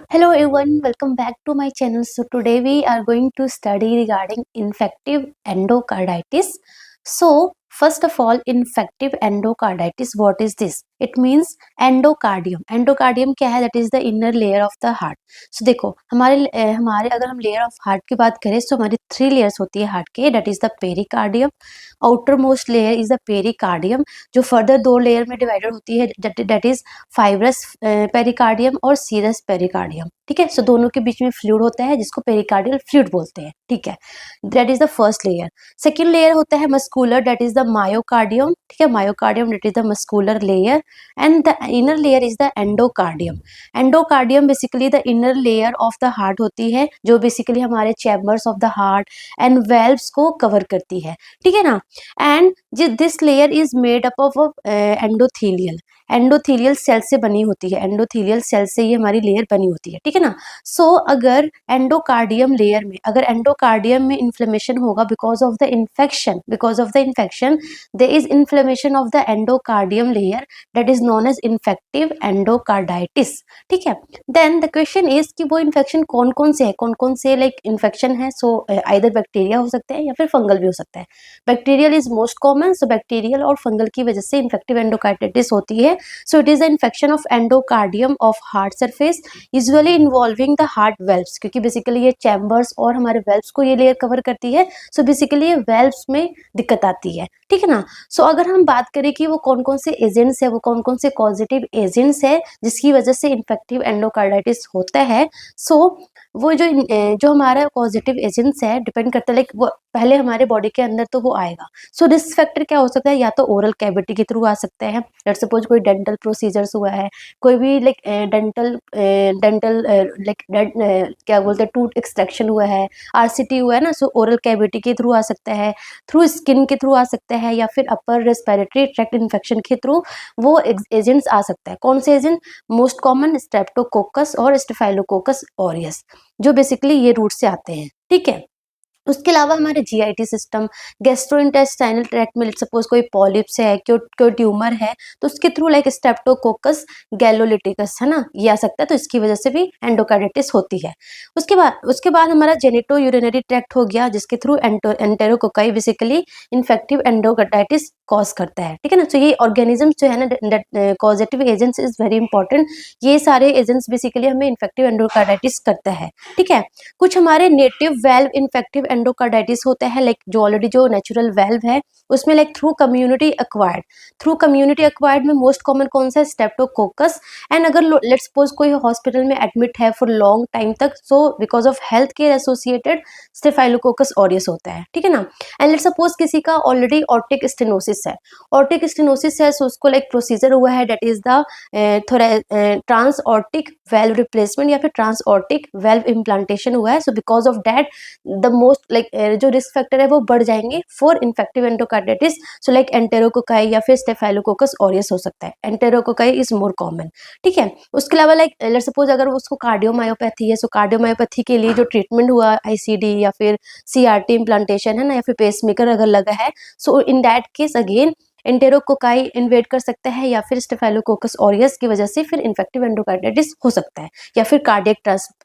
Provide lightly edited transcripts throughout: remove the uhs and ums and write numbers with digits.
Hello everyone, welcome back to my channel. So today we are going to study regarding infective endocarditis. So first of all, infective endocarditis, what is this? It means endocardium. Endocardium क्या है? That is the inner layer of the heart. So देखो हमारे अगर हम layer of heart की बात करें तो हमारी 3 लेयर्स होती है हार्ट के. That is the pericardium. Outer most layer is the pericardium, जो फर्दर 2 लेयर में डिवाइडेड होती है. दैट इज फाइब्रस पेरिकार्डियम और सीरस पेरिकार्डियम. ठीक है, सो दोनों के बीच में फ्लूइड होता है जिसको पेरिकार्डियल फ्लूइड बोलते हैं. ठीक है, that is the first layer. Second layer होता है muscular, that is the myocardium. ठीक है, myocardium that is the muscular layer and the inner layer is the endocardium. Endocardium basically the inner layer of the heart होती है, जो basically हमारे chambers of the heart and valves को cover करती है. ठीक है ना. And this layer is made up of endothelial. Endothelial cell से बनी होती है. एंडोथेलियल सेल से ये हमारी लेयर बनी होती है. ठीक है ना. सो अगर एंडोकार्डियम लेयर में अगर एंडोकार्डियम में इन्फ्लेमेशन होगा because of the infection there is inflammation of the endocardium layer, that is known as infective endocarditis. ठीक है. देन द क्वेश्चन इज कि वो इन्फेक्शन कौन कौन से है, कौन कौन से लाइक इन्फेक्शन है. सो आइदर बैक्टीरिया हो सकते हैं या फिर फंगल भी हो सकता है. Bacterial is most common. So bacterial और फंगल की वजह से इन्फेक्टिव एंडोकार्डाइटिस होती है. So it is the infection of endocardium of heart surface, usually involving the heart valves, क्योंकि बेसिकली ये चैम्बर्स और हमारे वेल्व्स को ये लेयर कवर करती है. सो बेसिकली ये वेल्व्स में दिक्कत आती है. ठीक है ना. सो अगर हम बात करें कि वो कौन कौन से एजेंट्स है, वो कौन कौन से कॉजेटिव एजेंट्स है जिसकी वजह से इन्फेक्टिव एंडोकार्डाइटिस होता है. सो वो जो हमारा पॉजिटिव एजेंट्स है डिपेंड करता है, लाइक वो पहले हमारे बॉडी के अंदर तो वो आएगा. सो रिस्क फैक्टर क्या हो सकता है, या तो ओरल कैविटी के थ्रू आ सकते हैं. लेट्स सपोज कोई डेंटल प्रोसीजर्स हुआ है, कोई भी लाइक डेंटल लाइक क्या बोलते हैं टूथ एक्सट्रैक्शन हुआ है, आरसीटी हुआ है ना. सो ओरल कैविटी के थ्रू आ सकता है, थ्रू स्किन के थ्रू आ सकता है, या फिर अपर रेस्पिरेटरी ट्रैक्ट इन्फेक्शन के थ्रू वो एजेंट्स आ सकता है. कौन से एजेंट? मोस्ट कॉमन स्ट्रेप्टोकोकस और स्टेफाइलोकोकस ऑरियस, जो बेसिकली ये रूट से आते हैं. ठीक है. उसके अलावा हमारे जीआईटी सिस्टम, गैस्ट्रोइंटेस्टाइनल ट्रैक्ट में सपोज कोई पॉलिप्स है, कोई ट्यूमर है, तो उसके थ्रू लाइक स्ट्रेप्टोकोकस गैलोलिटिकस है ना, ये आ सकता है. तो इसकी वजह से भी एंडोकार्डाइटिस होती है. उसके बाद हमारा जेनिटो यूरिनरी ट्रैक्ट हो गया, जिसके through enterococci basically infective endocarditis cause करता है. ठीक है ना. तो ये ऑर्गेनिज्म जो है ना, causative agents is very important. ये सारे एजेंट्स बेसिकली हमें इन्फेक्टिव एंडोकार्डाइटिस करता है. ठीक है. कुछ हमारे नेटिव वेल्व इन्फेक्टिव एंडोकार्डाइटिस होता है, लाइक जो ऑलरेडी जो नेचुरल वेल्व है उसमें लाइक थ्रू कम्युनिटी एक्वायर्ड में मोस्ट कॉमन कौन सा है? स्ट्रेप्टोकोकस. एंड अगर लेट्स सपोज कोई हॉस्पिटल में एडमिट है फॉर लॉन्ग टाइम तक, सो because of health care associated staphylococcus aureus होता है. ठीक है ना. एंड लेट्स सपोज किसी का ऑलरेडी ऑर्टिक स्टेनोसिस है, सो उसको लाइक प्रोसीजर हुआ है, that is the trans aortic valve replacement या फिर ट्रांस ऑर्टिक वेल्व इम्प्लांटेशन हुआ है. So because of that the most like जो रिस्क फैक्टर है वो बढ़ जाएंगे for infective endocarditis. So like enterococci या फिर स्टेफाइलोकोकस ऑरियस हो सकता है. Enterococci is more common. ठीक है. उसके अलावा लाइक लेट्स सपोज अगर उसको कार्डियोमायोपैथी है, सो कार्डियोमायोपैथी के लिए जो ट्रीटमेंट हुआ आईसीडी या फिर सीआरटी इम्प्लांटेशन है ना, या फिर पेसमेकर अगर लगा है, so in that case again enterococci invade कर सकता है, या फिर स्टेफाइलोकोकस ऑरियस की वजह से फिर इन्फेक्टिव एंडोकार्डाइटिस हो सकता है. या फिर कार्डियक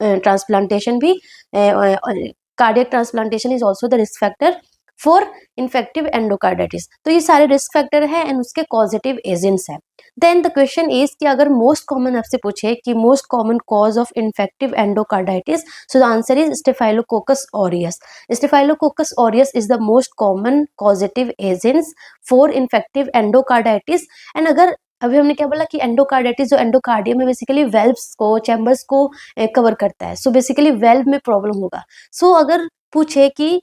ट्रांसप्लांटेशन भी, cardiac transplantation is also the risk factor for infective endocarditis. तो ये सारे रिस्क फैक्टर है एंड उसके पॉजिटिव एजेंट्स है. देन द क्वेश्चन इज कि अगर मोस्ट कॉमन आपसे पूछे कि most common cause of infective endocarditis, so the answer is staphylococcus aureus. Staphylococcus aureus is the most common positive agents for infective endocarditis. And अगर अभी हमने क्या बोला कि एंडोकार्डाइटिस जो एंडोकार्डियम में बेसिकली वेल्व्स को चैम्बर्स को कवर करता है. सो बेसिकली वेल्व में प्रॉब्लम होगा. सो अगर पूछे कि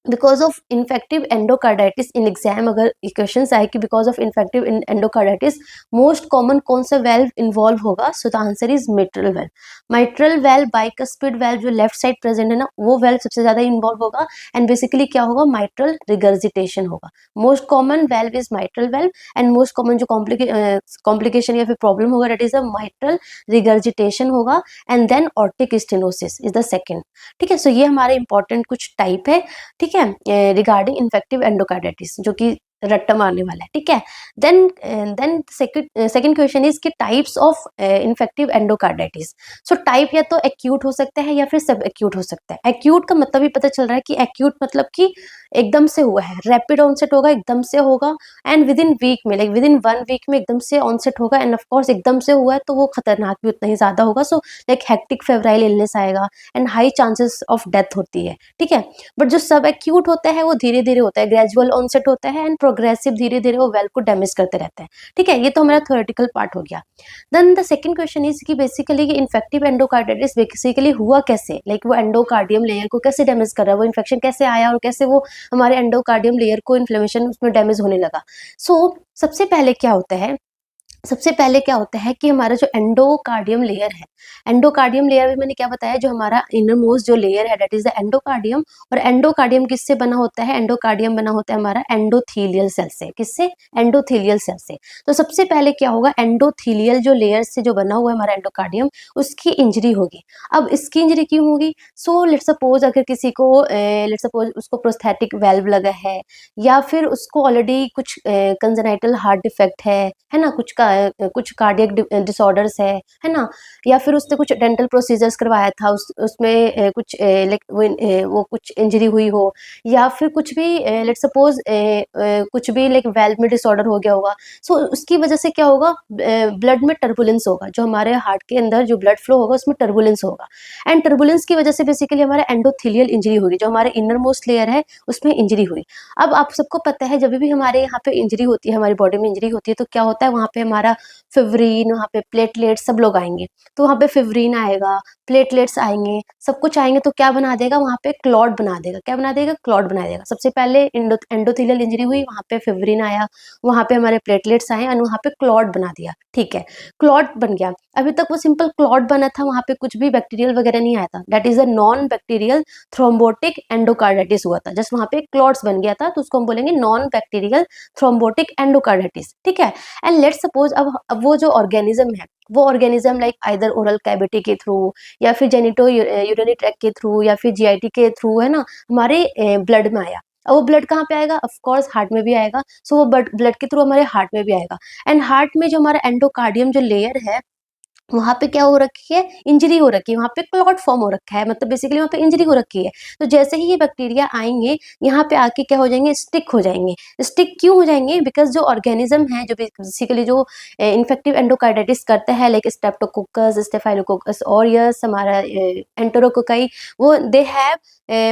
because of infective endocarditis in exam, अगर क्वेश्चन आए कि because of infective endocarditis most common कौन सा वेल्व इन्वॉल्व होगा, so the answer is mitral valve bicuspid valve जो लेफ्ट साइड प्रेजेंट है ना, वो वेल्व सबसे ज्यादा इन्वॉल्व होगा. एंड बेसिकली क्या होगा? माइट्रल रिगर्जिटेशन होगा. Most common valve is mitral valve and most common जो कॉम्प्लिकेशन या फिर प्रॉब्लम होगा that is a mitral regurgitation होगा. And then aortic stenosis is the second. ठीक है. सो ये हमारे इंपॉर्टेंट कुछ टाइप है. ठीक है, रिगार्डिंग इन्फेक्टिव एंडोकार्डाइटिस, जो कि रट्टा मारने वाला है, ठीक है। देन सेकंड क्वेश्चन इज कि types of infective endocarditis. So type या तो एक्यूट हो सकता है या फिर सब एक्यूट हो सकता है। एक्यूट का मतलब ही पता चल रहा है कि एक्यूट मतलब कि एकदम से हुआ है, रैपिड ऑनसेट होगा, एकदम से होगा, एंड विद इन वीक में, लाइक विद इन 1 वीक में एकदम से ऑनसेट होगा, एंड ऑफ कोर्स एकदम से हुआ है तो वो खतरनाक भी उतना ही ज्यादा होगा। So like hectic febrile illness आएगा and high chances of death होती है, ठीक है। बट जो सब एक्यूट होता है वो धीरे धीरे होता है, ग्रेजुअल ऑनसेट होता है एंड प्रोग्रेसिव, धीरे धीरे वो वेल को डैमेज करते रहते हैं, ठीक है। ये तो हमारा थ्योरेटिकल पार्ट हो गया। Then the second question is कि बेसिकली ये इन्फेक्टिव एंडोकार्डाइटिस बेसिकली हुआ कैसे, लाइक वो एंडोकार्डियम लेयर को कैसे डैमेज कर रहा है, वो इन्फेक्शन कैसे आया और कैसे वो हमारे एंडोकार्डियम लेयर को इन्फ्लेमेशन उसमें डैमेज होने लगा। सो सबसे पहले क्या होता है कि हमारा जो एंडोकार्डियम लेयर है, एंडोकार्डियम लेयर में मैंने क्या बताया, जो हमारा इनर मोस्ट जो लेयर है दैट इज द एंडोकार्डियम। और एंडोकार्डियम किससे बना होता है, एंडोकार्डियम बना होता है हमारा एंडोथीलियल सेल से। किससे, एंडोथीलियल सेल से। तो सबसे पहले क्या होगा, एंडोथीलियल जो लेयर से जो बना हुआ है हमारा एंडोकार्डियम, उसकी इंजरी होगी। अब इसकी इंजरी क्यों होगी, सो लेट्स सपोज अगर किसी को लेट्स सपोज उसको प्रोस्थेटिक वेल्व लगा है, या फिर उसको ऑलरेडी कुछ कंजेनाइटल हार्ट डिफेक्ट है ना, कुछ कार्डियक डिसऑर्डर्स है ना, या फिर उसने कुछ डेंटल प्रोसीजर्स करवाया था, उसमें कुछ लाइक वो कुछ इंजरी हुई हो, या फिर कुछ भी लेट्स सपोज कुछ भी लाइक वेल्व में डिसऑर्डर हो गया होगा। सो उसकी वजह से क्या होगा, ब्लड में टर्बुलेंस होगा, जो हमारे हार्ट के अंदर जो ब्लड फ्लो होगा उसमें टर्बुलेंस होगा, एंड टर्बुलेंस की वजह से बेसिकली हमारा एंडोथीलियल इंजरी होगी, जो हमारे इनर मोस्ट लेयर है उसमें इंजरी हुई। अब आप सबको पता है जब भी हमारे यहाँ पे इंजरी होती है, हमारी बॉडी में इंजरी होती है, तो क्या होता है वहाँ पे हमारा फिवरीन, वहाँ पे प्लेटलेट्स सब लोग आएंगे। तो वहाँ पे फिवरीन आएगा, प्लेटलेट्स आएंगे, सब कुछ आएंगे, तो क्या बना देगा वहाँ पे, क्लॉट बना देगा। क्या बना देगा, क्लॉट बना देगा। सबसे पहले एंडोथेलियल इंजरी हुई, वहाँ पे फिवरीन आया, वहाँ पे हमारे प्लेटलेट्स आए और वहाँ पे क्लॉट बना दिया, ठीक है। क्लॉट बन गया। अभी तक वो सिंपल क्लॉट बना था, वहाँ पे कुछ भी बैक्टीरियल वगैरह नहीं आया था, that is a non bacterial thrombotic endocarditis हुआ था। जस्ट वहाँ पे क्लॉट्स बन गया था, तो उसको हम बोलेंगे नॉन बैक्टीरियल थ्रोम्बोटिक एंडोकार्डाइटिस, ठीक है। एंड लेट्स सपोज अब वो जो ऑर्गेनिज्म है, वो organism like either oral cavity के थ्रू, या फिर जेनिटो यूरिनरी ट्रैक्ट के थ्रू, या फिर जीआईटी के थ्रू, है ना, हमारे ब्लड में आया। अब वो ब्लड कहाँ पे आएगा, ऑफ कोर्स हार्ट में भी आएगा। सो वो ब्लड के थ्रू हमारे हार्ट में भी आएगा, एंड हार्ट में जो हमारा एंडोकार्डियम जो लेयर है, वहां पे क्या हो रखी है, इंजरी हो रखी है, वहां पे क्लॉट फॉर्म हो रखा है, मतलब बेसिकली वहां पे इंजरी हो रखी है। तो जैसे ही ये बैक्टीरिया आएंगे, यहाँ पे आके क्या हो जाएंगे, स्टिक हो जाएंगे। स्टिक क्यों हो जाएंगे, बिकॉज जो ऑर्गेनिज्म है, जो बेसिकली जो इन्फेक्टिव एंडोकार्डाइटिस करता है, लाइक स्ट्रेप्टोकोकस, स्टेफाइलोकोकस ऑरियस, हमारा एंटेरोकोकाई, वो they have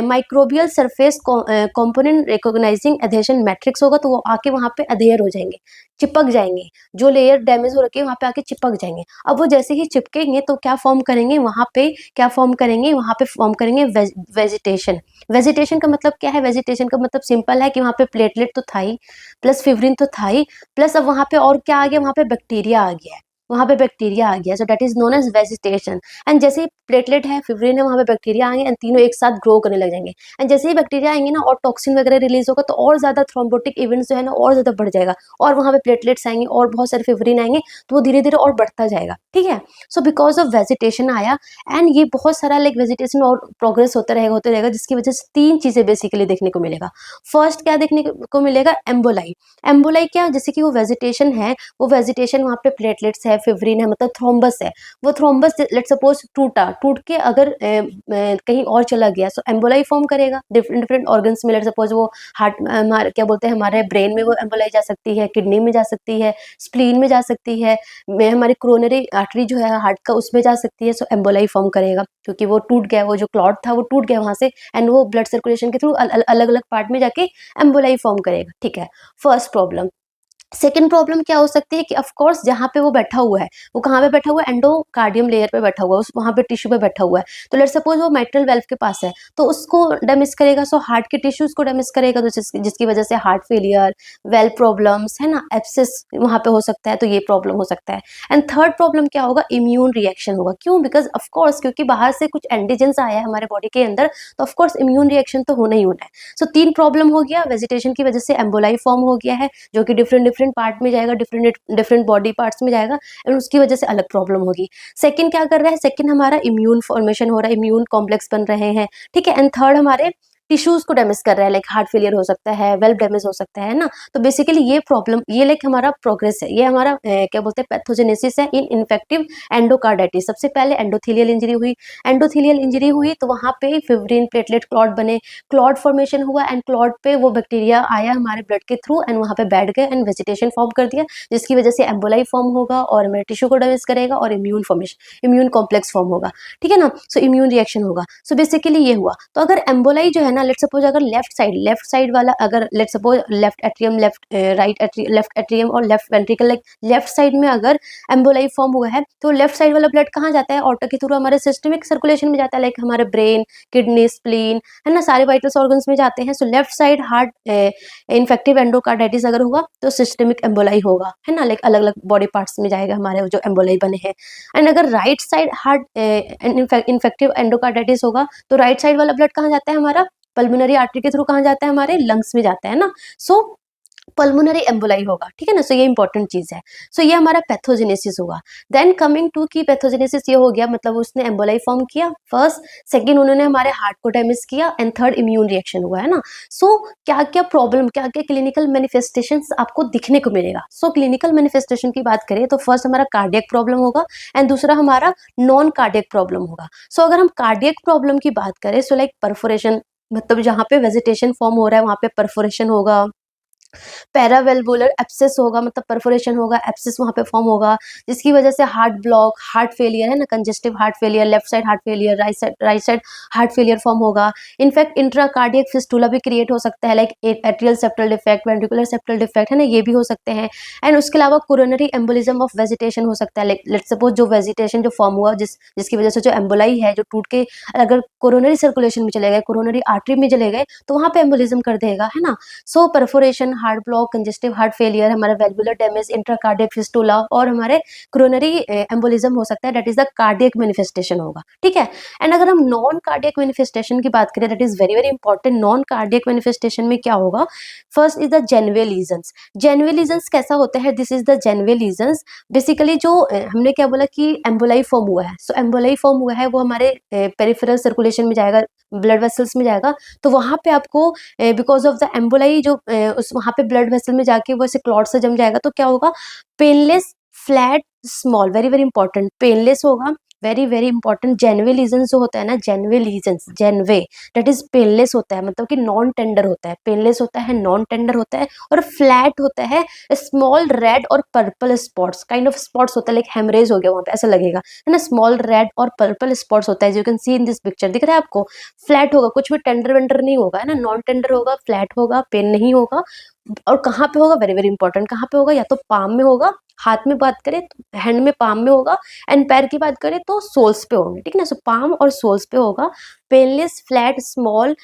microbial surface component recognising adhesion matrix होगा, तो वो आके वहां पे अधेयर हो जाएंगे, चिपक जाएंगे। जो लेयर डैमेज हो रखी है वहां पे आके चिपक जाएंगे। अब वो जैसे ही चिपकेंगे तो क्या फॉर्म करेंगे, वहां पे क्या फॉर्म करेंगे, वहां पे फॉर्म करेंगे वेजिटेशन। वेजिटेशन का मतलब क्या है, वेजिटेशन का मतलब सिंपल है कि वहां पे प्लेटलेट तो था ही, प्लस फिवरिन तो था ही, प्लस अब वहां पे और क्या आ गया, वहां पे बैक्टीरिया आ गया है, वहां पे बैक्टीरिया आ गया। So that is known as vegetation. And जैसे ही प्लेटलेट है, फिवरिन है, वहां पे बैक्टीरिया आएंगे एंड तीनों एक साथ ग्रो करने लग जाएंगे। एंड जैसे ही बैक्टीरिया आएंगे ना, और टॉक्सिन वगैरह रिलीज होगा, तो और ज्यादा थ्रोम्बोटिक इवेंट्स जो है ना और ज्यादा बढ़ जाएगा, और वहां पे प्लेटलेट्स आएंगे और बहुत सारे फिवरिन आएंगे, तो वो धीरे धीरे और बढ़ता जाएगा, ठीक है। सो बिकॉज ऑफ वेजिटेशन आया, एंड ये बहुत सारा लाइक वेजिटेशन और प्रोग्रेस होते रहेगा, जिसकी वजह से तीन चीजें बेसिकली देखने को मिलेगा। फर्स्ट क्या देखने को मिलेगा, एम्बोलाई। एम्बोलाई क्या, जैसे कि वो वेजिटेशन है, वो वेजिटेशन वहाँ पे प्लेटलेट्स है, फिवरिन है, मतलब थ्रोम्बस है। वो थ्रोम्बस लेट सपोज टूट के अगर कहीं और चला गया, सो एम्बोलाई फॉर्म करेगा डिफरेंट डिफरेंट ऑर्गन्स में। लेट सपोज वो हार्ट, क्या बोलते हैं, हमारे ब्रेन में वो एम्बोलाई जा सकती है, किडनी में जा सकती है, स्प्लीन में जा सकती है, हमारी क्रोनरी आर्टरी जो है हार्ट का, उसमें जा सकती है। सो एम्बोलाई फॉर्म करेगा, क्योंकि वो टूट गया, वो जो क्लॉट था वो टूट गया वहां से, एंड वो ब्लड सर्कुलेशन के थ्रू अलग अलग पार्ट में जाके एम्बोलाई फॉर्म करेगा, ठीक है। First problem. सेकेंड प्रॉब्लम क्या हो सकती है कि ऑफ कोर्स जहाँ पे वो बैठा हुआ है, वो कहाँ पे बैठा हुआ है, एंडोकार्डियम लेयर पे बैठा हुआ है, उस वहाँ पे टिश्यू पे बैठा हुआ है। तो लेट्स सपोज वो माइट्रल वेल्व के पास है, तो उसको डैमेज करेगा। सो हार्ट के टिश्यूज को डैमेज करेगा, तो जिसकी वजह से हार्ट फेलियर, वेल्व प्रॉब्लम्स, है ना, एब्सिस वहाँ पे हो सकता है, तो ये प्रॉब्लम हो सकता है। एंड थर्ड प्रॉब्लम क्या होगा, इम्यून रिएक्शन होगा। क्यों, बिकॉज ऑफकोर्स क्योंकि बाहर से कुछ एंटीजेंस आया है हमारे बॉडी के अंदर, तो ऑफकोर्स इम्यून रिएक्शन तो होना ही होना है। सो तीन प्रॉब्लम हो गया, वेजिटेशन की वजह से एम्बोलाई फॉर्म हो गया है, जो कि डिफरेंट डिफरेंट पार्ट में जाएगा, डिफरेंट डिफरेंट बॉडी पार्ट्स में जाएगा, एंड उसकी वजह से अलग प्रॉब्लम होगी। सेकंड क्या कर रहा है, सेकंड हमारा इम्यून फॉर्मेशन हो रहा है, इम्यून कॉम्प्लेक्स बन रहे हैं, ठीक है। एंड थर्ड हमारे टिश्यूज को डैमेज कर रहा है, लाइक हार्ट फेलियर हो सकता है, वेल्व डैमेज हो सकता है ना। तो बेसिकली ये प्रॉब्लम, ये लाइक हमारा प्रोग्रेस है, ये हमारा क्या बोलते हैं पैथोजेनेसिस है इन इन्फेक्टिव एंडोकार्डाइटिस। सबसे पहले एंडोथेलियल इंजरी हुई, एंडोथेलियल इंजरी हुई तो वहां पे फिब्रिन प्लेटलेट क्लॉट बने, क्लॉट फॉर्मेशन हुआ एंड क्लॉट पे वो बैक्टीरिया आया हमारे ब्लड के थ्रू एंड वहां पे बैठ गए एंड वेजिटेशन फॉर्म कर दिया, जिसकी वजह से एम्बोलाई फॉर्म होगा और हमारे टिश्यू को डैमेज करेगा और immune formation, immune complex form होगा, ठीक है ना। सो इम्यून रिएक्शन होगा। सो बेसिकली ये हुआ। तो अगर एम्बोलाई जो है ना, लेट सपोज अगर लेफ्ट साइड वाला, अगर let suppose left atrium, left atrium और left ventricle, like left side में अगर एम्बोलाई फॉर्म हुआ है तो लेफ्ट साइड वाला ब्लड कहाँ जाता है, ऑर्टर के थ्रू हमारे सिस्टमिक सर्कुलेशन में जाता है, लाइक हमारे ब्रेन, किडनी, स्प्लीन, है ना, सारे वाइटल्स ऑर्गन्स में जाते हैं। So left side heart infective endocarditis अगर हुआ तो सिस्टमिक एम्बोलाई होगा, है ना, लाइक अलग अलग बॉडी पार्ट्स में जाएगा हमारे जो एम्बोलाई बने हैं। एंड अगर right side heart infective endocarditis होगा तो राइट साइड वाला ब्लड कहाँ जाता है हमारा, पल्मोनरी आर्टरी के थ्रू कहाँ जाता है, हमारे लंग्स में जाता है ना। सो पल्मोनरी एम्बोलाई होगा, ठीक है ना। सो ये इंपॉर्टेंट चीज है। सो ये हमारा पैथोजेनेसिस होगा। देन कमिंग टू की पैथोजेनेसिस ये हो गया, मतलब उसने एम्बोलाई फॉर्म किया फर्स्ट, सेकंड उन्होंने हमारे हार्ट को डैमेज किया एंड थर्ड इम्यून रिएक्शन हुआ, है ना। सो क्या क्या प्रॉब्लम, क्या क्या क्लिनिकल मैनिफेस्टेशंस आपको दिखने को मिलेगा। सो क्लिनिकल मैनिफेस्टेशन की बात करें तो फर्स्ट हमारा कार्डियक प्रॉब्लम होगा एंड दूसरा हमारा नॉन कार्डियक प्रॉब्लम होगा। सो अगर हम कार्डियक प्रॉब्लम की बात करें, सो लाइक परफोरेशन, मतलब जहाँ पे वेजिटेशन फॉर्म हो रहा है वहां पे परफोरेशन होगा, पैरावेल्वुलर एब्सेस होगा, मतलब परफोरेशन होगा, एब्सेस वहां पे फॉर्म होगा, जिसकी वजह से हार्ट ब्लॉक, हार्ट फेलियर, है ना, congestive heart failure, left side heart failure, right side heart failure form होगा। इनफैक्ट इंट्राकार्डियक फिस्टुला भी क्रिएट हो सकता है, like atrial septal defect, ventricular septal defect, है ना, ये भी हो सकते हैं। एंड उसके अलावा कोरोनरी एम्बोलिज्म ऑफ वेजिटेशन हो सकता है, लाइक लेट सपोज जो वेजिटेशन जो फॉर्म हुआ, जिसकी वजह से जो एम्बोलाई है जो टूट के अगर कोरोनरी सर्कुलेशन में चले गए, कोरोनरी आर्टरी में चले गए तो वहां पे एम्बोलिज्म कर देगा, है ना। So perforation, heart block, congestive heart failure, हमारा वेल्वुलर डैमेज, इंट्राकार्डियक फिस्टुला और हमारे कोरोनरी एम्बोलिज्म हो सकता है, that is the cardiac manifestation होगा, ठीक है। एंड अगर हम नॉन कार्डियक मैनिफेस्टेशन की बात करें, that is very very important. Non cardiac manifestation में क्या होगा, first is the Janeway lesions. Janeway lesions कैसा होता है, this is the Janeway lesions. Basically जो हमने क्या बोला कि एम्बोलाई फॉर्म हुआ है, सो एम्बोलाई फॉर्म हुआ है वो हमारे पेरिफेरल सर्कुलेशन में जाएगा, ब्लड वेसल्स में जाएगा, तो वहां पे आपको बिकॉज ऑफ द एम्बोलाई जो उस वहां पे ब्लड वेसल में जाके वो ऐसे क्लॉट से जम जाएगा, तो क्या होगा, painless, flat, small, very very important, painless होगा, वेरी वेरी इंपॉर्टेंट। जेनवे लीजन जो होता है ना, जेनवे लीजन, जेनवे दैट इज पेनलेस होता है, मतलब कि नॉन टेंडर होता है, पेनलेस होता है, नॉन टेंडर होता है और फ्लैट होता है, स्मॉल रेड और purple spots, kind of spots होता है, लाइक हेमरेज हो गया वहां पे ऐसा लगेगा, है ना, स्मॉल रेड और पर्पल स्पॉट्स होता है, you can see in this picture, दिख रहा है आपको। फ्लैट होगा, कुछ भी टेंडर वेंडर नहीं होगा, है ना, नॉन टेंडर होगा, फ्लैट होगा, पेन नहीं होगा। और कहाँ पे होगा, वेरी वेरी इंपॉर्टेंट, कहाँ पे होगा, या तो पाम में होगा, हाथ में बात करें तो हैंड में, पाम में होगा, एंड पैर की बात करें तो सोल्स पे होंगे, ठीक है ना। सो पाम और सोल्स पे होगा, पेनलेस, फ्लैट, स्मॉल,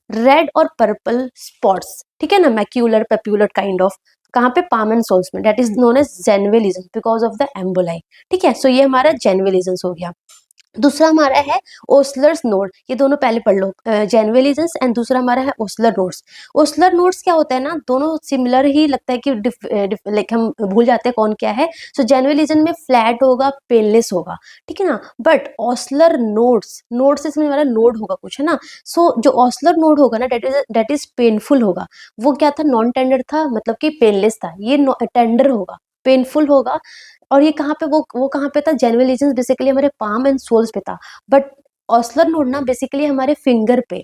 रेड और पर्पल स्पॉट्स, ठीक है ना, मैक्यूलर, पेप्यूलर काइंड ऑफ, कहाँ पे, पाम एंड सोल्स में, that is known as Janeway lesion because of the emboli, ठीक है। सो ये हमारा जेनवे लीजन हो गया। दूसरा हमारा है ओस्लर्स नोड, ये दोनों पहले पढ़ लो, जेनवे लीजन्स एंड दूसरा हमारा है ओस्लर नोड्स। ओस्लर नोड्स क्या होता है ना, दोनों सिमिलर ही लगता है कि लाइक हम भूल जाते हैं कौन क्या है। सो जेनवे लीजन में फ्लैट होगा, पेनलेस होगा, ठीक है ना, बट ओस्लर नोड्स, नोड से समझ वाला नोड होगा कुछ, है ना। सो जो ओस्लर नोड होगा ना, डेट इज पेनफुल होगा। वो क्या था, नॉन टेंडर था, मतलब कि पेनलेस था, ये टेंडर होगा, पेनफुल होगा। और ये कहाँ पे, वो कहाँ पे था, जेनरल लीजन्स बेसिकली हमारे पाम एंड सोल्स पे था, बट ऑस्लर नोड ना बेसिकली हमारे फिंगर पे,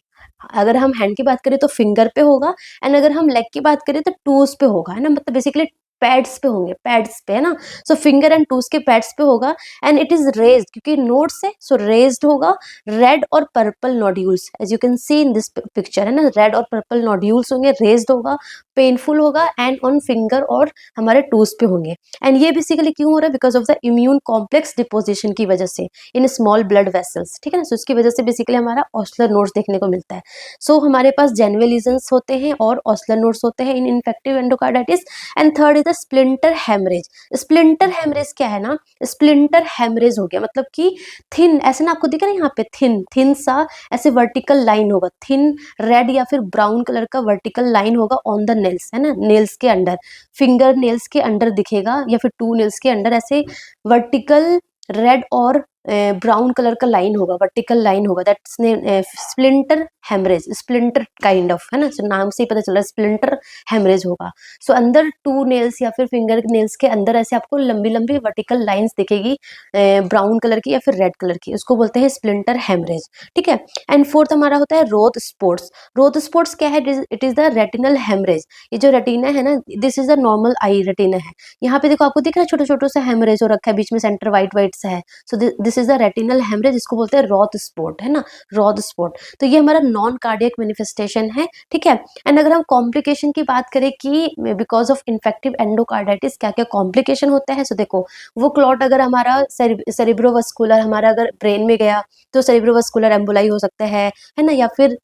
अगर हम हैंड की बात करें तो फिंगर पे होगा, एंड अगर हम लेग की बात करें तो टूज पे होगा, है ना, मतलब बेसिकली पैड्स पे होंगे, पैड्स पे, है ना। सो फिंगर एंड टूज के पैड्स पे होगा एंड इट इज रेज्ड, क्योंकि नोड से, सो रेज्ड होगा, रेड और purple nodules, as you can see in this picture, है ना, रेड और पर्पल नोड्यूल्स होंगे, रेज्ड होगा, पेनफुल होगा एंड ऑन फिंगर और हमारे टूज पे होंगे। एंड ये बेसिकली क्यों हो रहा है, because of the immune complex deposition की वजह से इन स्मॉल ब्लड वेसल्स, ठीक है ना। सो इसकी वजह से बेसिकली हमारा ऑस्लर नोड्स देखने को मिलता है। सो हमारे पास जेनवे लीजन्स होते हैं और ऑस्लर नोड्स होते हैं in infective endocarditis. And third is the splinter haemorrhage. Splinter haemorrhage क्या है ना, स्प्लिंटर हेमरेज हो गया, मतलब कि थिन, ऐसे ना आपको दिख रहा है यहाँ पे थिन थिन सा ऐसे वर्टिकल लाइन होगा, थिन रेड या फिर ब्राउन कलर का वर्टिकल लाइन होगा ऑन द नेल्स, है ना, नेल्स के अंडर, फिंगर नेल्स के अंडर दिखेगा या फिर टू नेल्स के अंडर ऐसे वर्टिकल रेड और ब्राउन कलर का लाइन होगा, वर्टिकल लाइन होगा, that's splinter haemorrhage, splinter kind of, है ना, so नाम से ही पता चल रहा है स्प्लिंटर हेमरेज होगा। सो अंदर टू नेल्स या फिर फिंगर नेल्स के अंदर ऐसे आपको लंबी लंबी वर्टिकल लाइंस दिखेगी ब्राउन कलर की या फिर रेड कलर की, उसको बोलते हैं स्प्लिंटर हेमरेज, ठीक है। एंड फोर्थ हमारा होता है रोथ स्पॉट्स। रोथ स्पॉट्स क्या है? It is the retinal haemorrhage. ये जो रेटिना है ना, this is the normal eye retina है। यहाँ पे देखो आपको दिख रहा है छोटे छोटे से हेमरेज हो रखा है, बीच में सेंटर व्हाइट व्हाइट सा है। So this is the retinal haemorrhage, इसको बोलते हैं रॉथ स्पॉट, है ना, रॉथ स्पॉट। तो ये हमारा नॉन कार्डियक मैनिफेस्टेशन है, ठीक है। एंड अगर हम कॉम्प्लिकेशन की बात करें कि बिकॉज ऑफ इन्फेक्टिव एंडोकार्डाइटिस क्या क्या कॉम्प्लिकेशन होता है, सो देखो वो क्लॉट अगर हमारा सेरिब्रोवास्कुलर हमारा अगर ब्रेन में गया तो सेरिब्रोवास्कुलर एम्बोलाई हो सकता है ना, या फिर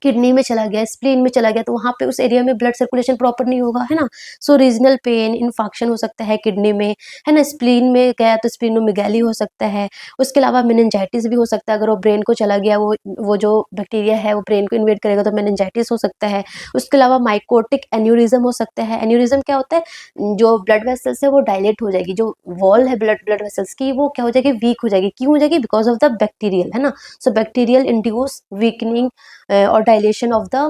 किडनी में चला गया, स्प्लीन में चला गया, तो वहाँ पे उस एरिया में ब्लड सर्कुलेशन प्रॉपर नहीं होगा, है ना। सो रीजनल पेन, इन्फेक्शन हो सकता है किडनी में, है ना। स्प्लीन में गया तो स्प्लीनोमेगाली हो सकता है। उसके अलावा मेनिंजाइटिस भी हो सकता है, अगर वो ब्रेन को चला गया, वो जो बैक्टीरिया है वो ब्रेन को इन्वेड करेगा तो मेनिंजाइटिस हो सकता है। उसके अलावा माइकोटिक एन्यूरिज्म हो सकता है। एन्यूरिज्म क्या होता है? जो ब्लड वेसल्स है वो डायलेट हो जाएगी, जो वॉल है ब्लड वेसल्स की वो क्या हो जाएगी? वीक हो जाएगी। क्यों हो जाएगी? बिकॉज ऑफ द बैक्टीरियल, है ना। सो बैक्टीरियल इंड्यूस वीकनिंग और dilation of the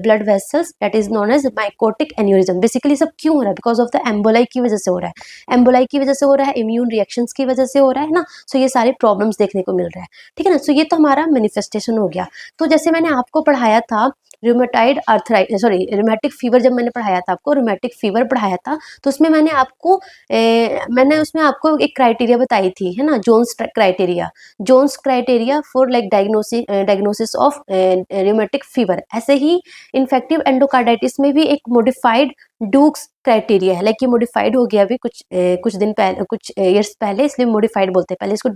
blood vessels, that is known as mycotic aneurysm. Basically सब क्यों हो रहा है? बिकॉज ऑफ द एम्बोलाई की वजह से हो रहा है, एम्बोलाई की वजह से हो रहा है, इम्यून रिएक्शंस की वजह से हो रहा है ना। सो ये सारे प्रॉब्लम्स देखने को मिल रहा है, ठीक है ना। सो ये तो हमारा मैनिफेस्टेशन हो गया। तो जैसे मैंने आपको पढ़ाया था rheumatoid arthritis, sorry rheumatic fever, जब मैंने पढ़ाया था आपको रूमेटिक फीवर पढ़ाया था, तो उसमें मैंने उसमें आपको एक क्राइटेरिया बताई थी, है ना, Jones criteria. Jones criteria for like diagnosis of rheumatic fever. ऐसे ही इन्फेक्टिव एंडोकार्डाइटिस में भी एक मॉडिफाइड डूक्स क्राइटेरिया है, लाइक ये मॉडिफाइड हो गया अभी कुछ दिन पहले, कुछ ईयर्स पहले, इसलिए मॉडिफाइड बोलते हैं, पहले इसको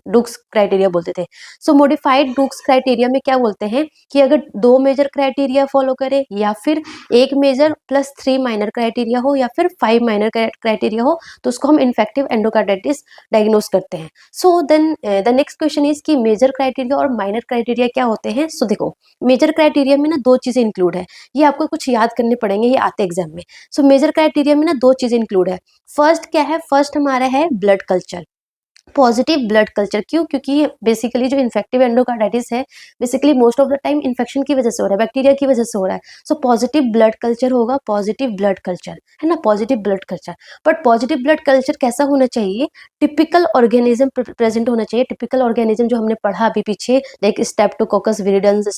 डूक्स क्राइटेरिया बोलते थे। सो मॉडिफाइड डूक्स क्राइटेरिया में क्या बोलते हैं कि अगर 2 मेजर क्राइटेरिया फॉलो करे, या फिर 1 मेजर प्लस 3 माइनर क्राइटेरिया हो, या फिर 5 माइनर क्राइटेरिया हो, तो उसको हम इन्फेक्टिव एंडोकार्डाइटिस डायग्नोस करते हैं। So then the next question is कि मेजर क्राइटेरिया और माइनर क्राइटेरिया क्या होते हैं। सो देखो मेजर क्राइटेरिया में ना 2 चीजें इंक्लूड है, ये आपको कुछ याद करने पड़ेंगे, ये आते एग्जाम में। सो मेजर क्राइटेरिया में ना 2 चीजें इंक्लूड है। फर्स्ट क्या है? फर्स्ट हमारा है blood culture, positive blood culture. क्यों? क्योंकि बेसिकली जो इन्फेक्टिव एंडोकार्डाइटिस है basically most of the time infection की वजह से हो रहा है, बैक्टीरिया की वजह से हो रहा है। सो पॉजिटिव ब्लड कल्चर होगा, पॉजिटिव ब्लड कल्चर, है ना, positive blood culture. But positive blood culture कैसा होना चाहिए? टिपिकल ऑर्गेनिज्म प्रेजेंट होना चाहिए। टिपिकल ऑर्गेनिज्म जो हमने पढ़ा अभी पीछे, like streptococcus viridans,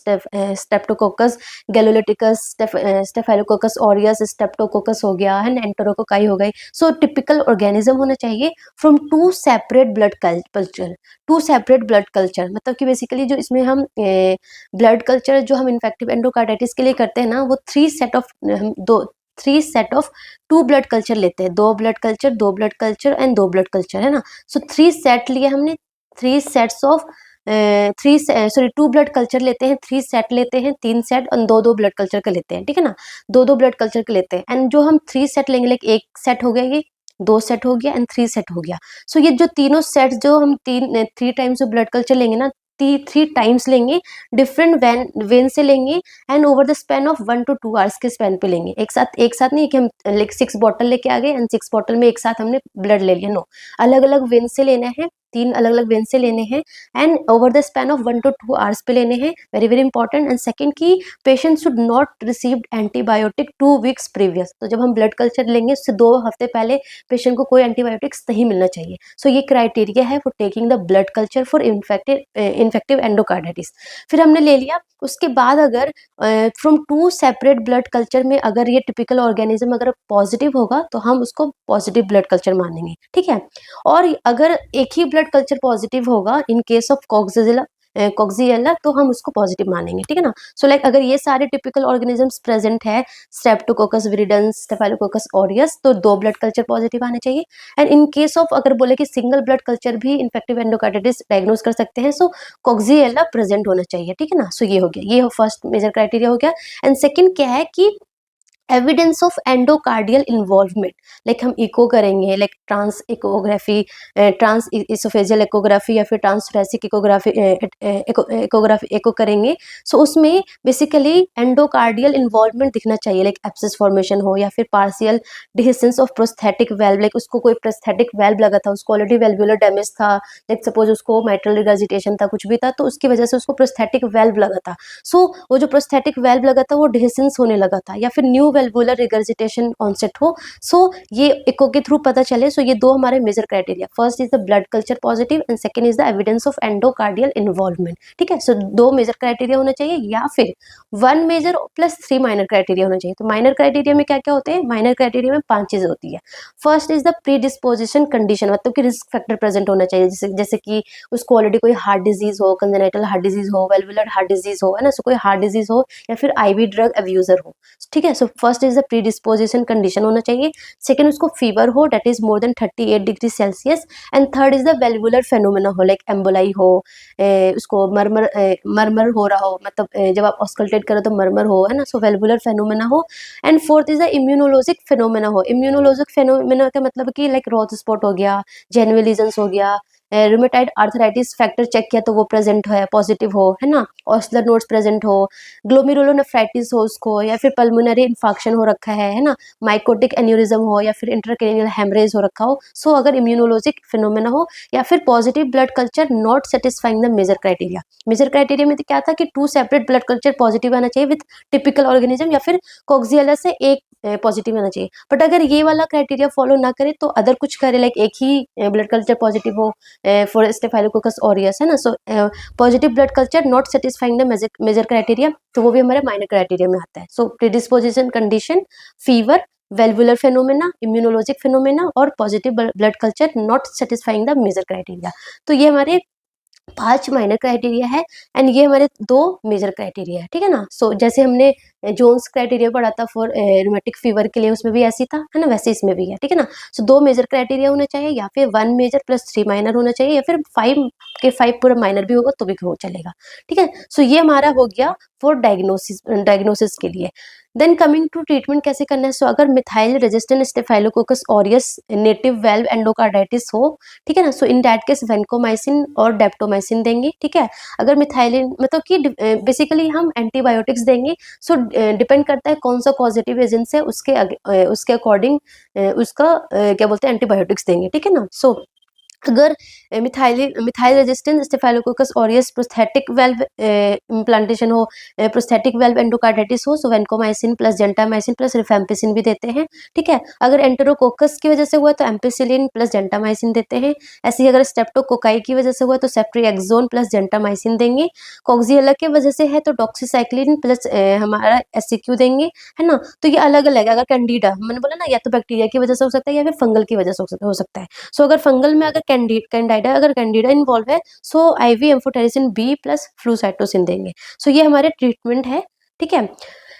streptococcus gallolyticus, staphylococcus aureus, streptococcus हो गया, है ना, एंटेरोकोकाई हो गई। सो टिपिकल ऑर्गेनिज्म होना चाहिए from 2 separate blood culture. 2 separate blood culture मतलब कि बेसिकली जो इसमें हम ब्लड कल्चर जो हम इन्फेक्टिव एंडोकार्डाइटिस के लिए करते हैं ना, वो 3 सेट ऑफ 2 ब्लड कल्चर लेते हैं। 2 blood culture, 2 blood culture and 2 blood culture, है ना। सो 3 सेट लिए हमने, 3 सेट्स ऑफ 2 ब्लड कल्चर लेते हैं, 3 सेट लेते हैं, 3 सेट और 2 ब्लड कल्चर के लेते हैं, ठीक है ना, 2 ब्लड कल्चर के लेते हैं। एंड जो हम 3 सेट लेंगे, लाइक 1 सेट हो गया, ये 2 सेट हो गया एंड 3 सेट हो गया। सो ये जो तीनों सेट जो हम 3 टाइम्स जो ब्लड कल्चर लेंगे ना, 3 टाइम्स लेंगे, डिफरेंट वेन से लेंगे, and over the span of 1 to 2 hours के स्पैन पे लेंगे। एक साथ नहीं कि हम लाइक 6 बॉटल लेके आ गए एंड 6 बॉटल में एक साथ हमने ब्लड ले लिया, नो, अलग अलग वेन से लेना है, 3 अलग अलग वेन से लेने हैं, and over the span of 1 to 2 hours पे लेने हैं। Very very important. And second की patient should not receive antibiotic 2 weeks previous. तो जब हम ब्लड कल्चर लेंगे उससे 2 हफ्ते पहले पेशेंट को कोई एंटीबायोटिक्स नहीं मिलना चाहिए। सो ये क्राइटेरिया है for taking the blood culture for infective endocarditis. फिर हमने ले लिया, उसके बाद अगर फ्रॉम 2 सेपरेट ब्लड कल्चर में अगर ये टिपिकल ऑर्गेनिज्म अगर पॉजिटिव होगा तो हम उसको पॉजिटिव ब्लड कल्चर मानेंगे, ठीक है। और अगर एक ही ब्लड कल्चर पॉजिटिव होगा इन केस ऑफ कॉक्सियला तो हम उसको पॉजिटिव मानेंगे, ठीक है ना। सो लाइक अगर ये सारे टिपिकल ऑर्गेनिजम्स प्रेजेंट है, स्ट्रेप्टोकोकस विरिडेंस, स्टेफाइलोकोकस ऑरियस, तो 2 ब्लड कल्चर पॉजिटिव आने चाहिए। एंड इन केस ऑफ अगर बोले कि सिंगल ब्लड कल्चर भी इन्फेक्टिव एंडोकार्डाइटिस डायग्नोस कर सकते हैं, सो कॉक्सियला प्रेजेंट होना चाहिए, ठीक है ना। सो ये हो गया, ये फर्स्ट मेजर क्राइटेरिया हो गया। एंड सेकेंड क्या है कि evidence of endocardial involvement, like हम इको करेंगे, like trans echography, trans oesophageal echography या फिर ट्रांसथोरेसिक इकोग्राफी, इकोग्राफी इको करेंगे। सो उसमें बेसिकली एंडोकार्डियल इन्वॉल्वमेंट दिखना चाहिए, लाइक एब्सेस फॉर्मेशन हो या फिर partial dehiscence of prosthetic valve, like उसको कोई प्रोस्थेटिक वेल्व लगा था, उसको ऑलरेडी वेल्वुलर डैमेज था, लाइक सपोज उसको माइट्रल रिगर्जिटेशन था, कुछ भी था, तो उसकी वजह से उसको प्रोस्थेटिक वेल्व लगा था। सो वो जो प्रोस्थेटिक वेल्व लगा था वो डिहिसेंस होने लगा था, या फिर न्यू वेल्वुलर रिगर्जिटेशन ऑनसेट हो। सो ये इको के थ्रू पता चले। सो ये दो हमारे major criteria, first is the blood culture positive and second is the evidence of endocardial involvement. ठीक है, सो दो मेजर क्राइटेरिया होना चाहिए या फिर 1 मेजर प्लस 3 माइनर क्राइटेरिया होना चाहिए। तो माइनर क्राइटेरिया में क्या क्या होते हैं? माइनर क्राइटेरिया में 5 चीजें होती है। First is the predisposition condition, मतलब कि रिस्क फैक्टर प्रेजेंट होना चाहिए, जैसे कि उसको ऑलरेडी कोई हार्ट डिजीज हो, कंजेनिटल हार्ट डिजीज हो, वेल्वुलर हार्ट डिजीज हो, है ना, सो कोई हार्ट डिजीज हो या फिर आईवी ड्रग अब्यूजर हो। ठीक है, so first is the predisposition condition होना चाहिए। सेकंड, उसको फीवर हो that is more than 38 degree Celsius. And third is the valvular phenomena हो, लाइक एम्बोलाई हो, उसको मरमर हो रहा हो, मतलब जब आप ऑस्कल्टेट करो तो मरमर हो, है ना, सो वेल्वुलर फेनोमेना हो। And fourth is the immunologic phenomena हो। इम्यूनोलॉजिक फेनोमेना का मतलब कि लाइक रोथ स्पॉट हो गया, जेनुअल लीजन्स हो गया, रूमेटाइड आर्थराइटिस फैक्टर चेक किया तो वो प्रेजेंट है, पॉजिटिव हो, है ना, ऑस्लर नोड्स प्रेजेंट हो, ग्लोमेरुलोनेफ्राइटिस हो उसको, या फिर पल्मोनरी इन्फेक्शन हो रखा है ना, माइकोटिक एन्यूरिज्म हो या फिर इंट्राक्रैनियल हेमरेज हो रखा हो। सो अगर इम्यूनोलॉजिक फिनोमेना हो या फिर positive blood culture not satisfying the major criteria. Major criteria में तो क्या था कि 2 सेपरेट ब्लड कल्चर पॉजिटिव आना चाहिए विद टिपिकल ऑर्गेनिज्म, या फिर कोक्सियला से एक पॉजिटिव आना चाहिए। बट अगर ये वाला क्राइटेरिया फॉलो ना करे तो अदर कुछ करे, लाइक एक ही ब्लड कल्चर पॉजिटिव हो फॉर स्टेफाइलोकोकस ऑरियस, है ना, so positive blood culture not satisfying the major criteria, तो वो भी हमारे माइनर क्राइटेरिया में आता है। So predisposition condition, fever, valvular phenomena, immunologic phenomena और positive blood culture not satisfying the major criteria. तो ये हमारे 5 माइनर क्राइटेरिया है एंड ये हमारे 2 मेजर क्राइटेरिया है। ठीक है ना, सो जैसे हमने जोन्स क्राइटेरिया पढ़ा था फॉर रूमेटिक फीवर के लिए, उसमें भी ऐसी था, है ना, वैसे इसमें भी है। ठीक है ना, सो 2 मेजर क्राइटेरिया होना चाहिए, या फिर 1 मेजर प्लस 3 माइनर होना चाहिए, या फिर 5 के 5 पूरा माइनर भी होगा तो भी वो चलेगा। ठीक है, सो ये हमारा हो गया फॉर डायग्नोसिस के लिए। देन कमिंग टू ट्रीटमेंट कैसे करना है। सो अगर methyl resistant staphylococcus aureus native valve endocarditis हो, ठीक है ना, सो इन दैट केस वेंकोमाइसिन और डेप्टोमाइसिन देंगे। ठीक है, अगर मिथाइलिन मतलब कि बेसिकली हम एंटीबायोटिक्स देंगे। सो डिपेंड करता है कौन सा पॉजिटिव एजेंट है, उसके अकॉर्डिंग उसका क्या बोलते हैं एंटीबायोटिक्स देंगे। ठीक है ना, सो अगर methyl resistant staphylococcus aureus prosthetic valve implantation हो, प्रोस्थेटिक वेल्व एंडोकार्डाइटिस हो, so vancomycin plus gentamicin plus rifampicin भी देते हैं। ठीक है, अगर एंटेरोकोकस की वजह से हुआ तो एम्पिसिलिन प्लस जेंटामाइसिन देते हैं। ऐसे ही अगर स्टेप्टोकोकाई की वजह से हुआ तो सेफ्ट्रिएक्सोन प्लस जेंटामाइसिन देंगे। कोक्सियला की वजह से है तो डॉक्सीसाइक्लिन प्लस हमारा एससीक्यू देंगे, है ना। तो ये अलग अलग है। अगर कैंडिडा मैंने बोला ना, या तो बैक्टीरिया की वजह से हो सकता है या फिर फंगल की वजह से हो सकता है। सो अगर फंगल में अगर कैंडिडा इन्वॉल्व है, सो IV amphotericin B plus flucytosine देंगे। सो ये हमारे ट्रीटमेंट है। ठीक है,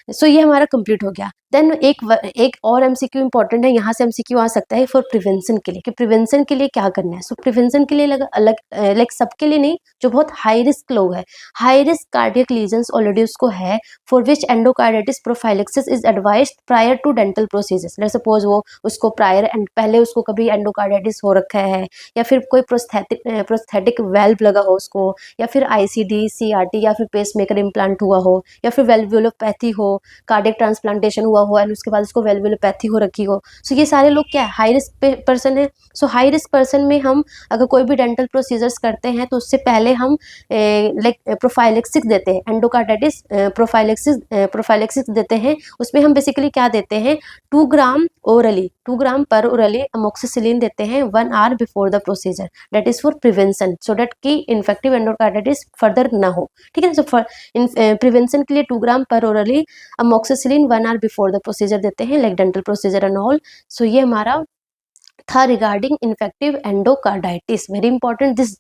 सो ये हमारा कंप्लीट हो गया। देन एक और MCQ इंपॉर्टेंट है, यहाँ से MCQ आ सकता है फॉर प्रिवेंशन के लिए, कि प्रिवेंशन के लिए क्या करना है। सो प्रिवेंशन के लिए अलग लाइक सबके लिए नहीं, जो बहुत हाई रिस्क लोग है, high risk cardiac lesions already उसको है, for which endocarditis prophylaxis is advised prior to dental procedures. Let's suppose वो उसको पहले उसको कभी एंडोकार्डाइटिस हो रखा है, या फिर कोई प्रोस्थेटिक वेल्व लगा हो उसको, या फिर ICD CRT या फिर पेसमेकर इम्प्लांट हुआ हो, या फिर वेल्वुलोपैथी हो, कार्डियक ट्रांसप्लांटेशन हुआ हो एंड उसके बाद उसको वेल्वुलोपैथी हो रखी हो। सो ये सारे लोग क्या है, हाई रिस्क पर्सन है। सो हाई रिस्क पर्सन में हम अगर कोई भी डेंटल प्रोसीजर्स करते हैं तो उससे पहले हम लाइक प्रोफाइलेक्सिस देते हैं, एंडोकार्डाइटिस प्रोफाइलेक्सिस देते हैं। उसमें हम बेसिकली क्या देते हैं, 2 ग्राम पर ओरली अमोक्सिसिलिन देते हैं 1 hour before the procedure, that is for prevention, so that की इन्फेक्टिव एंडोकार्डाइटिस फर्दर ना हो। ठीक है, सो प्रिवेंशन के लिए 2 ग्राम पर orally amoxicillin 1 hour before the procedure देते हैं, like dental procedure and all. So ये हमारा था regarding infective endocarditis. Very important this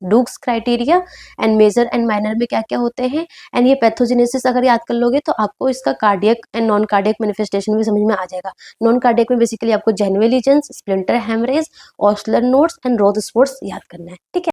Duke's criteria and major and minor में क्या क्या होते हैं, एंड ये पैथोजेनेसिस अगर याद कर लोगे तो आपको इसका cardiac and non cardiac manifestation भी समझ में आ जाएगा। नॉन कार्डियक में बेसिकली आपको Janeway lesions, splinter haemorrhage, Osler nodes and Roth spots याद करना है। ठीक है।